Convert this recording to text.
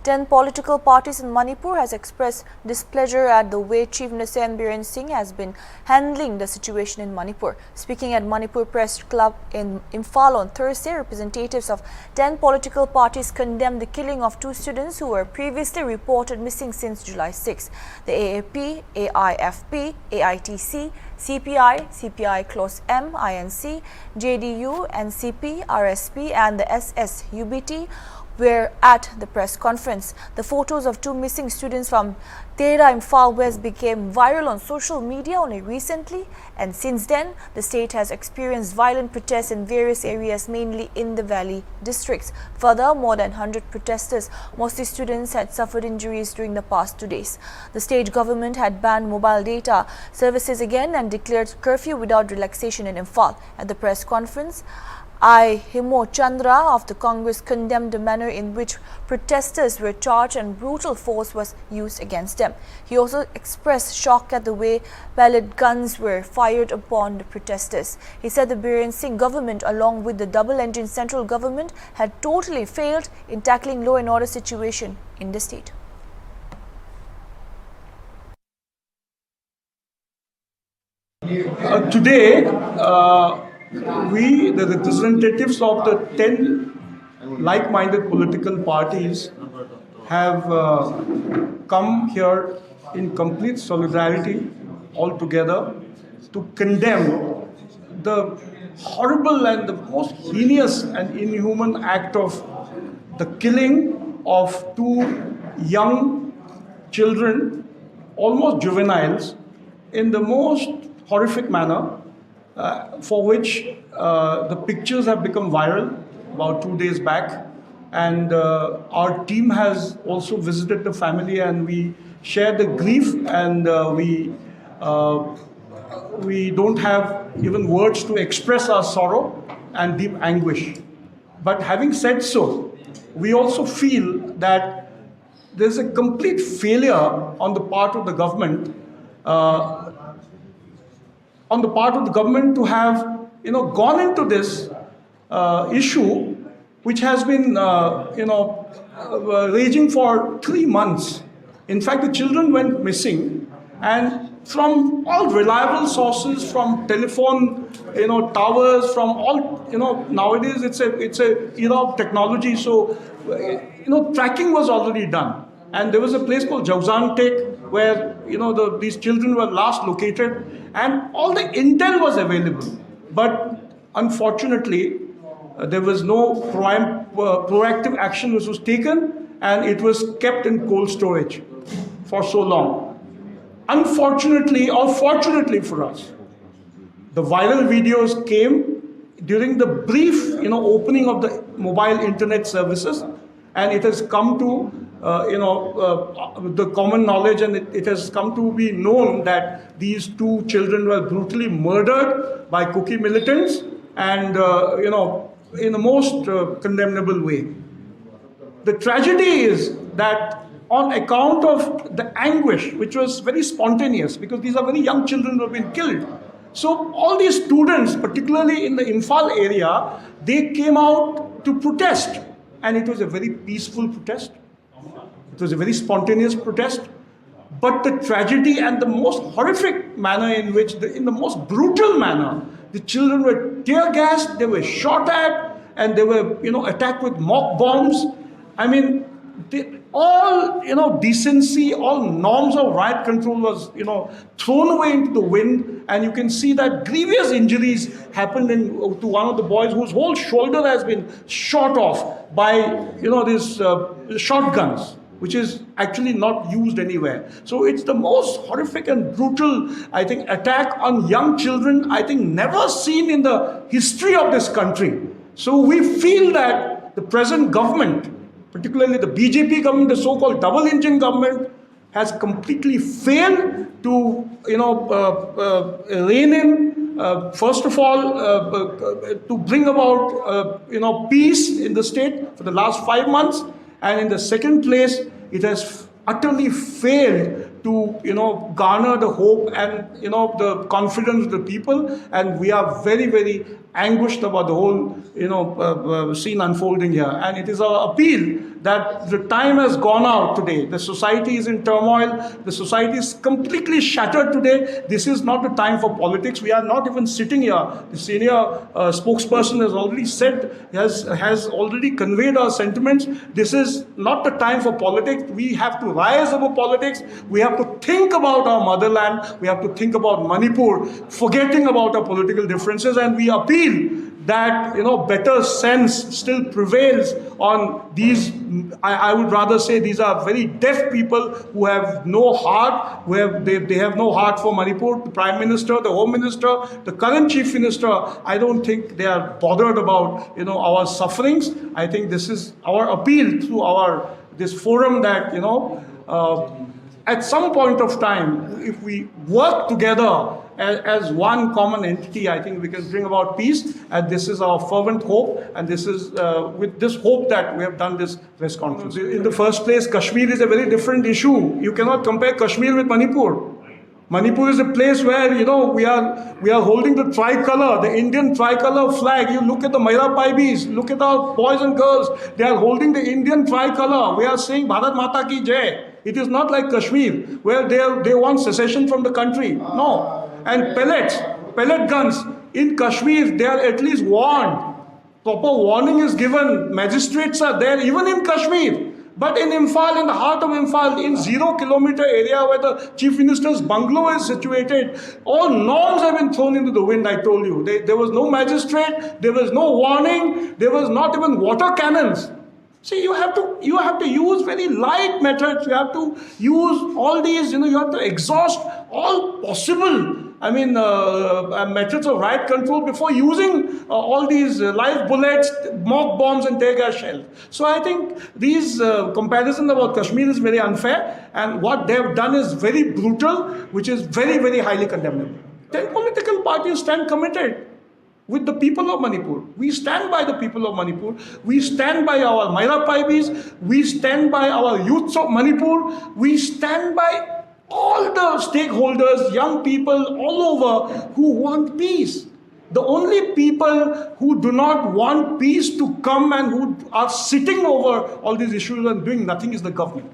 10 political parties in Manipur has expressed displeasure at the way Chief Minister Biren Singh has been handling the situation in Manipur. Speaking at Manipur Press Club in Imphal on Thursday, representatives of 10 political parties condemned the killing of 2 students who were previously reported missing since July 6. The AAP, AIFP, AITC, CPI, CPI Close M, INC, JDU, NCP, RSP and the SSUBT were at the press conference. The photos of 2 missing students from Tera Imphal West became viral on social media only recently, and since then, the state has experienced violent protests in various areas, mainly in the valley districts. Further, more than 100 protesters, mostly students, had suffered injuries during the past 2 days. The state government had banned mobile data services again and declared curfew without relaxation in Imphal. At the press conference, Himo Chandra of the Congress condemned the manner in which protesters were charged and brutal force was used against them. He also expressed shock at the way pellet guns were fired upon the protesters. He said the Biren Singh government, along with the double-engine central government, had totally failed in tackling law and order situation in the state. Today, we, the representatives of the 10 like-minded political parties, have come here in complete solidarity all together to condemn the horrible and the most heinous and inhuman act of the killing of 2 young children, almost juveniles, in the most horrific manner, for which the pictures have become viral about 2 days back, and our team has also visited the family, and we share the grief, and we don't have even words to express our sorrow and deep anguish. But having said so, we also feel that there's a complete failure on the part of the government to have gone into this issue, which has been raging for 3 months. In fact, the children went missing, and from all reliable sources, from telephone towers, from all nowadays it's a era of technology, so tracking was already done. And there was a place called Jauzantek where these children were last located, and all the intel was available. But unfortunately, there was no proactive action which was taken, and it was kept in cold storage for so long. Unfortunately, or fortunately for us, the viral videos came during the brief opening of the mobile internet services, and it has come to the common knowledge, and it has come to be known that these 2 children were brutally murdered by Kuki militants, and in the most condemnable way. The tragedy is that on account of the anguish, which was very spontaneous, because these are very young children who have been killed. So all these students, particularly in the Imphal area, they came out to protest, and it was a very peaceful protest. It was a very spontaneous protest. But the tragedy and the most horrific manner in which, in the most brutal manner, the children were tear gassed, they were shot at, and they were attacked with mock bombs. I mean, all decency, all norms of riot control was thrown away into the wind, and you can see that grievous injuries happened to one of the boys whose whole shoulder has been shot off by these shotguns, which is actually not used anywhere. So it's the most horrific and brutal, I think, attack on young children, I think, never seen in the history of this country. So we feel that the present government, particularly the BJP government, the so-called double-engine government, has completely failed to rein in, first of all, to bring about peace in the state for the last 5 months, and in the second place, it has utterly failed to garner the hope and the confidence of the people, and we are very, very anguished about the whole scene unfolding here. And it is our appeal that the time has gone out today. The society is in turmoil. The society is completely shattered today. This is not the time for politics. We are not even sitting here. The senior spokesperson has already said, has already conveyed our sentiments. This is not the time for politics. We have to rise above politics. We have to think about our motherland. We have to think about Manipur, forgetting about our political differences, and we appeal that better sense still prevails on these. I would rather say these are very deaf people who have no heart, they have no heart for Manipur. The Prime Minister, the Home Minister, the current Chief Minister, I don't think they are bothered about our sufferings. I think this is our appeal through this forum that at some point of time, if we work together as one common entity, I think we can bring about peace. And this is our fervent hope. And this is with this hope that we have done this press conference. In the first place, Kashmir is a very different issue. You cannot compare Kashmir with Manipur. Manipur is a place where we are holding the tricolor, the Indian tricolor flag. You look at the Maira Paibis, look at our boys and girls. They are holding the Indian tricolor. We are saying Bharat Mata ki Jai. It is not like Kashmir, where they want secession from the country. No. And pellet guns in Kashmir, they are at least warned. Proper warning is given. Magistrates are there, even in Kashmir. But in Imphal, in the heart of Imphal, in 0 kilometer area where the Chief Minister's bungalow is situated, all norms have been thrown into the wind, I told you. There was no magistrate, there was no warning, there was not even water cannons. See, you have to use very light methods. You have to use all these, you have to exhaust all possible, methods of riot control before using all these live bullets, mock bombs and tear gas shells. So I think these comparisons about Kashmir is very unfair, and what they have done is very brutal, which is very, very highly condemnable. 10 political parties stand committed with the people of Manipur. We stand by the people of Manipur. We stand by our Maira Paibis. We stand by our youths of Manipur. We stand by all the stakeholders, young people all over who want peace. The only people who do not want peace to come and who are sitting over all these issues and doing nothing is the government.